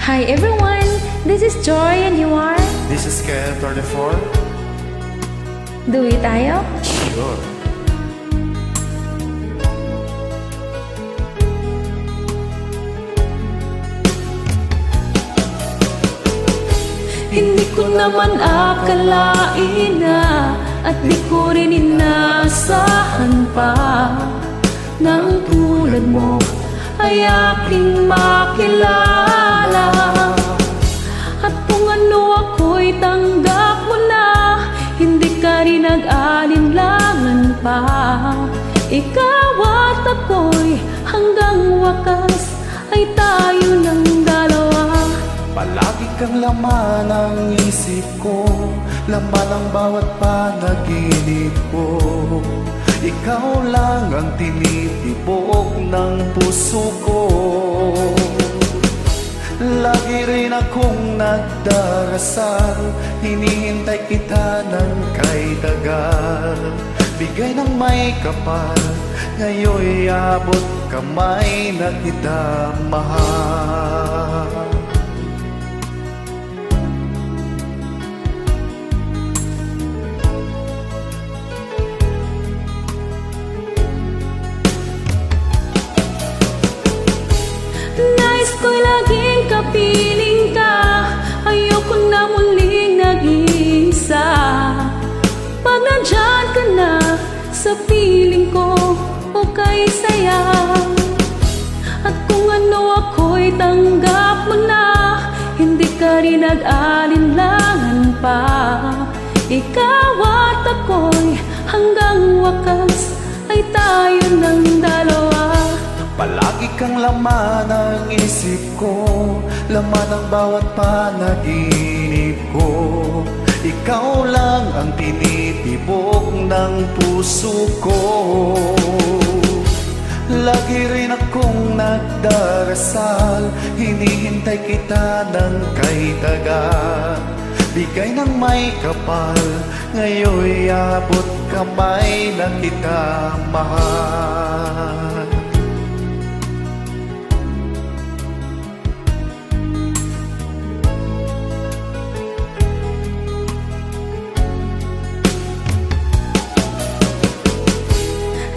Hi everyone, this is Joy and you are? This is Ken 34. Duwi tayo? Sure. Hindi ko naman akalain na at di ko rin inaasahan pa nang tulad mo ay aking makilala. At kung ano ako'y tanggap mo na, hindi ka rin nag-alinlangan pa. Ikaw at ako'y hanggang wakas ay tayo ng dalawa. Palagi kang laman ng isip ko, laman ng bawat panaginip ko. Ikaw lang ang tinitibok ng puso ko. Lagi rin akong nagdarasal, hinihintay kita ng kay tagal. Bigay ng may kapal, ngayon'y abot kamay na kita mahal. Nais ko'y laging kapiling ka, ayoko na muling nag-iisa. Pag nandyan ka na sa piling ko, okay saya. At kung ano ako'y tanggap mo na, hindi ka rin nag-alinlangan pa. Ikaw at ako'y hanggang wakas ay tayo ng dalawa. Palagi kang laman ng isip ko, laman ng bawat panaginip ko. Ikaw lang ang tinitibok ng puso ko. Lagi rin akong nagdarasal, hinihintay kita ng kay tagal. Bigay ng may kapal, ngayon'y abot kamay na kita mahal.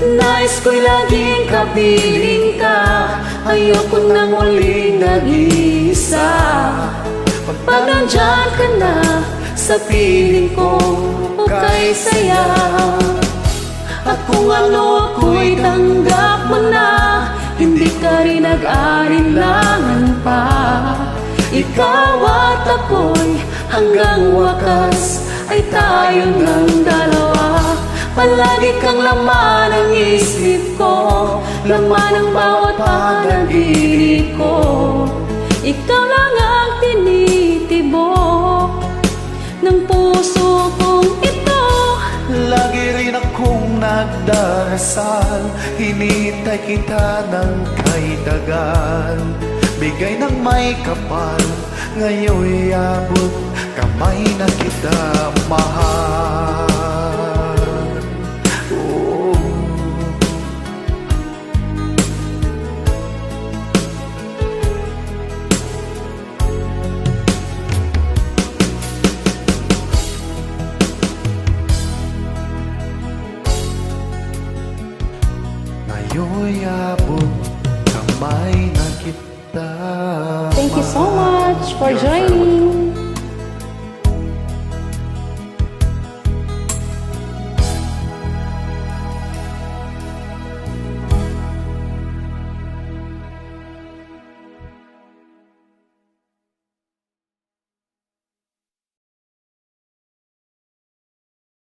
Nais ko'y laging kapiling ka, ayoko na muling nag-iisa. Pag nandyan ka na sa piling ko, okay saya. At kung ano ako'y tanggap mo na, hindi ka rin nag-alinlangan pa. Ikaw at ako'y hanggang wakas ay tayo ng dalawa. Palagi kang laman ng isip ko, laman ng bawat panaginip ko. Ikaw lang ang tinitibok ng puso kong ito. Lagi rin akong nagdarasal, hinihintay kita ng kay tagal. Bigay ng may kapal, ngayon'y abot kamay na kita mahal. Ngayon'y abot kamay na kita. Thank you so much for joining.